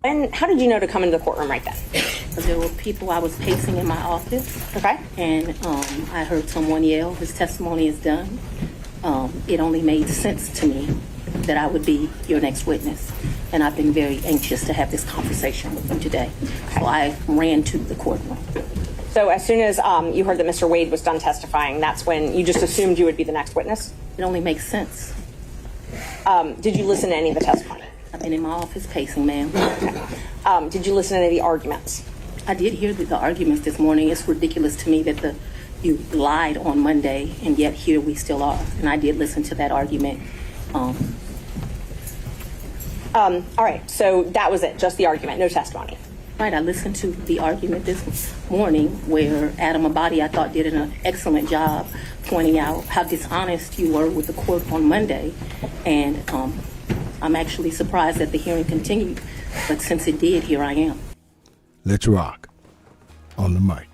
And how did you know to come into the courtroom right then? There were people, I was pacing in my office. Okay. And I heard someone yell, "His testimony is done." It only made sense to me that I would be your next witness. And I've been very anxious to have this conversation with you today. Okay. So I ran to the courtroom. So as soon as you heard that Mr. Wade was done testifying, that's when you just assumed you would be the next witness? It only makes sense. Did you listen to any of the testimony? I've been in my office pacing, ma'am. Okay. Did you listen to any of the arguments? I did hear the arguments this morning. It's ridiculous to me that you lied on Monday, and yet here we still are. And I did listen to that argument. All right, so that was it, just the argument, no testimony. Right, I listened to the argument this morning where Adam Abadi, I thought, did an excellent job pointing out how dishonest you were with the court on Monday. And I'm actually surprised that the hearing continued, but since it did, here I am. Let's rock on the mic.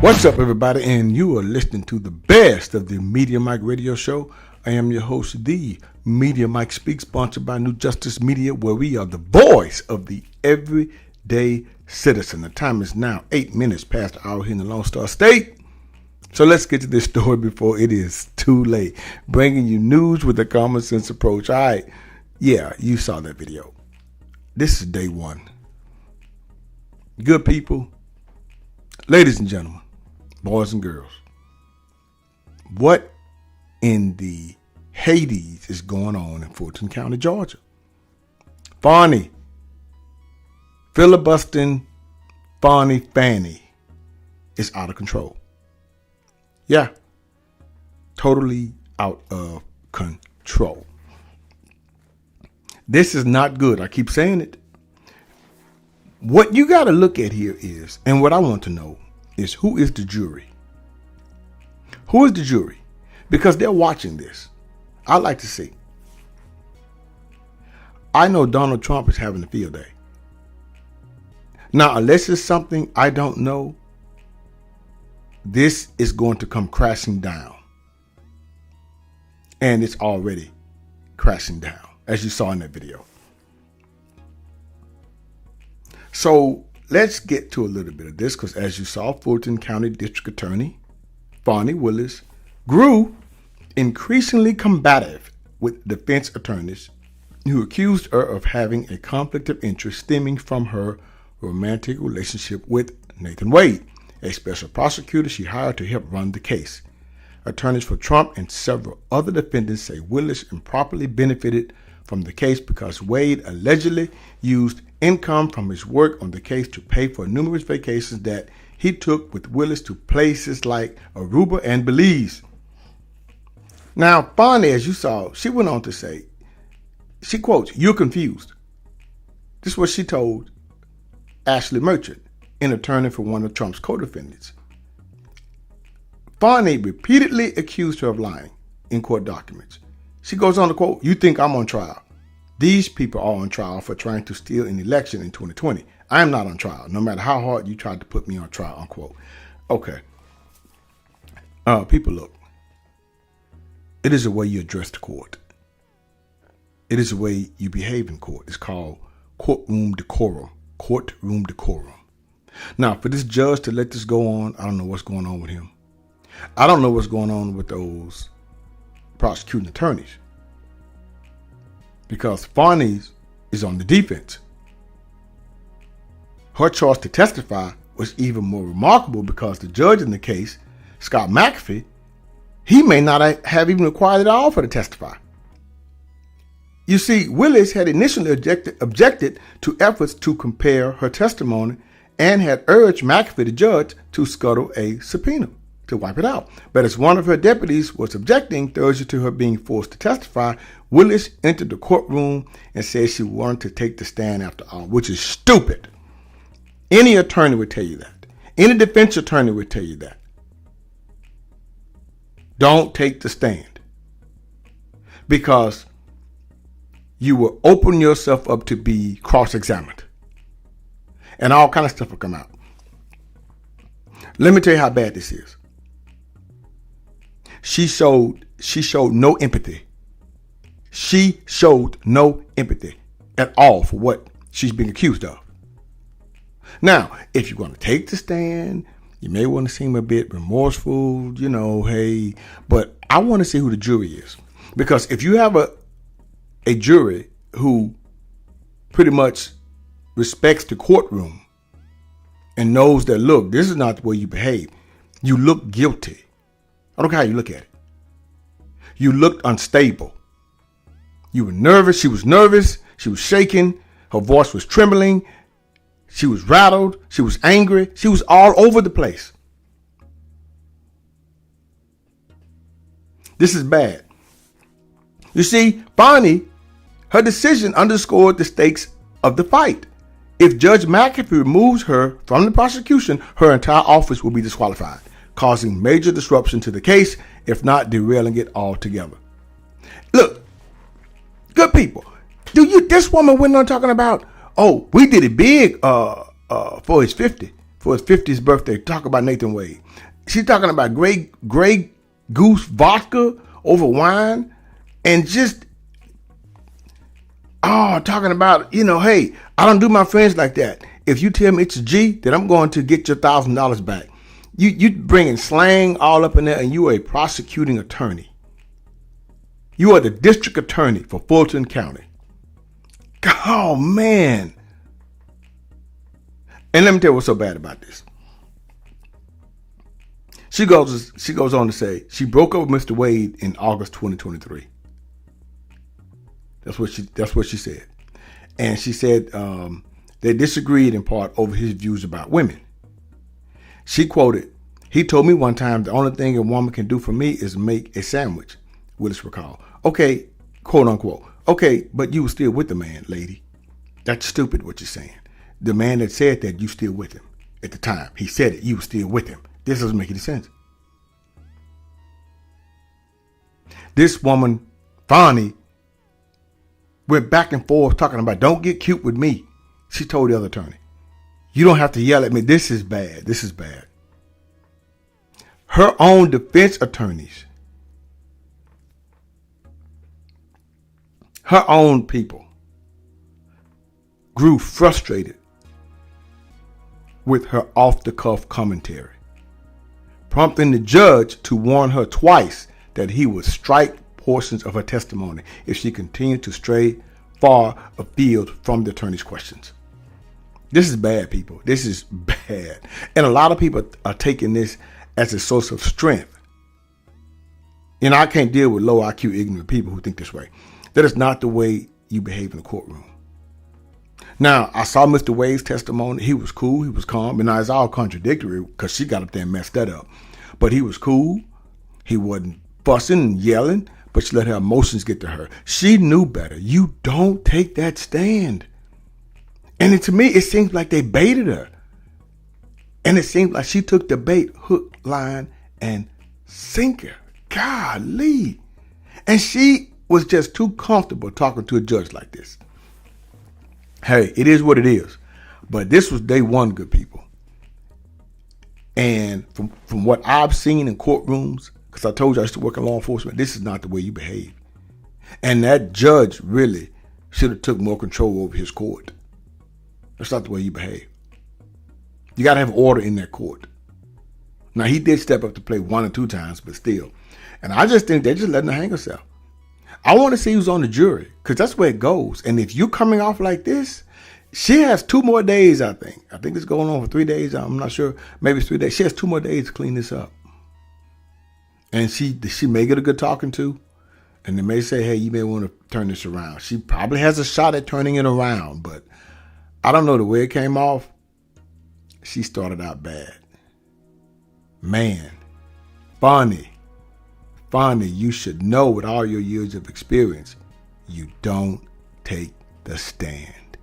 What's up, everybody? And you are listening to the best of the Media Mike Radio Show. I am your host, the Media Mike Speaks, sponsored by New Justice Media, where we are the voice of the everyday citizen. The time is now 8 minutes past the hour here in the Lone Star State. So let's get to this story before it is too late. Bringing you news with a common sense approach. All right, yeah, you saw that video. This is day one. Good people, ladies and gentlemen, boys and girls, what in the Hades is going on in Fulton County, Georgia? Fani, filibustering Fani is out of control. Yeah, totally out of control. This is not good. I keep saying it. What you got to look at here is, and what I want to know is, who is the jury? Who is the jury? Because they're watching this. I'd like to see. I know Donald Trump is having a field day. Now, unless it's something I don't know, this is going to come crashing down. And it's already crashing down, as you saw in that video. So let's get to a little bit of this, because as you saw, Fulton County District Attorney Fani Willis grew increasingly combative with defense attorneys who accused her of having a conflict of interest stemming from her romantic relationship with Nathan Wade, a special prosecutor she hired to help run the case. Attorneys for Trump and several other defendants say Willis improperly benefited from the case because Wade allegedly used income from his work on the case to pay for numerous vacations that he took with Willis to places like Aruba and Belize. Now, Fani, as you saw, she went on to say, she quotes, "You're confused." This is what she told Ashley Merchant, an attorney for one of Trump's co-defendants. Fani repeatedly accused her of lying in court documents. She goes on to quote, "You think I'm on trial. These people are on trial for trying to steal an election in 2020. I am not on trial, no matter how hard you tried to put me on trial," unquote. Okay. People, look. It is the way you address the court. It is the way you behave in court. It's called courtroom decorum. Courtroom decorum. Now, for this judge to let this go on, I don't know what's going on with him. I don't know what's going on with those prosecuting attorneys, because Fani is on the defense. Her choice to testify was even more remarkable because the judge in the case, Scott McAfee, he may not have even required it at all for to testify. You see, Willis had initially objected to efforts to compare her testimony and had urged McAfee, the judge, to scuttle a subpoena to wipe it out. But as one of her deputies was objecting Thursday to her being forced to testify, Willis entered the courtroom and said she wanted to take the stand after all, which is stupid. Any attorney would tell you that. Any defense attorney would tell you that. Don't take the stand. Because you will open yourself up to be cross-examined. And all kind of stuff will come out. Let me tell you how bad this is. She showed no empathy. She showed no empathy at all for what she's being accused of. Now, if you're going to take the stand, you may want to seem a bit remorseful, hey, but I want to see who the jury is. Because if you have a jury who pretty much respects the courtroom and knows that, look, this is not the way you behave. You look guilty. I don't care how you look at it. You looked unstable. You were nervous. She was nervous. She was shaking. Her voice was trembling. She was rattled. She was angry. She was all over the place. This is bad. You see, Fani, her decision underscored the stakes of the fight. If Judge McAfee removes her from the prosecution, her entire office will be disqualified, causing major disruption to the case, if not derailing it altogether. Look, good people, this woman went on talking about, oh, we did it big for his 50th birthday. Talk about Nathan Wade. She's talking about Grey Goose vodka over wine, and just talking about, hey, I don't do my friends like that. If you tell me it's a G, then I'm going to get your $1,000 back. You bringing slang all up in there, and you are a prosecuting attorney. You are the district attorney for Fulton County. Oh, man. And let me tell you what's so bad about this. She goes on to say she broke up with Mr. Wade in August 2023. That's what she said. And she said they disagreed in part over his views about women. She quoted, "He told me one time the only thing a woman can do for me is make a sandwich," Willis recalled. Okay, quote unquote. Okay, but you were still with the man, lady. That's stupid what you're saying. The man that said that, you still with him. At the time he said it, you were still with him. This doesn't make any sense. This woman, Fani, went back and forth talking about, don't get cute with me. She told the other attorney, you don't have to yell at me. This is bad. This is bad. Her own defense attorneys, her own people, grew frustrated with her off-the-cuff commentary, prompting the judge to warn her twice that he would strike portions of her testimony if she continued to stray far afield from the attorney's questions. This is bad, people. This is bad. And a lot of people are taking this as a source of strength. And I can't deal with low IQ, ignorant people who think this way. That is not the way you behave in the courtroom. Now, I saw Mr. Wade's testimony. He was cool. He was calm. And now it's all contradictory because she got up there and messed that up. But he was cool. He wasn't fussing and yelling, but she let her emotions get to her. She knew better. You don't take that stand. And to me, it seems like they baited her. And it seems like she took the bait, hook, line, and sinker. Golly. And she was just too comfortable talking to a judge like this. Hey, it is what it is. But this was day one, good people. And from what I've seen in courtrooms, because I told you I used to work in law enforcement, this is not the way you behave. And that judge really should have took more control over his court. That's not the way you behave. You got to have order in that court. Now, he did step up to play 1 or 2 times, but still. And I just think they're just letting her hang herself. I want to see who's on the jury, because that's where it goes. And if you're coming off like this, she has 2 more days, I think. I think it's going on for 3 days. I'm not sure. Maybe it's 3 days. She has 2 more days to clean this up. And she may get a good talking to. And they may say, hey, you may want to turn this around. She probably has a shot at turning it around. But I don't know the way it came off. She started out bad. Man, Fani, you should know with all your years of experience, you don't take the stand.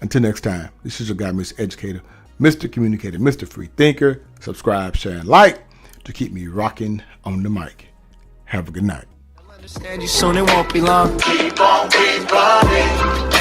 Until next time, this is your guy, Mr. Educator, Mr. Communicator, Mr. Free Thinker. Subscribe, share, and like. to keep me rocking on the mic. Have a good night. Understand you soon, it won't be long. Keep on, keep running.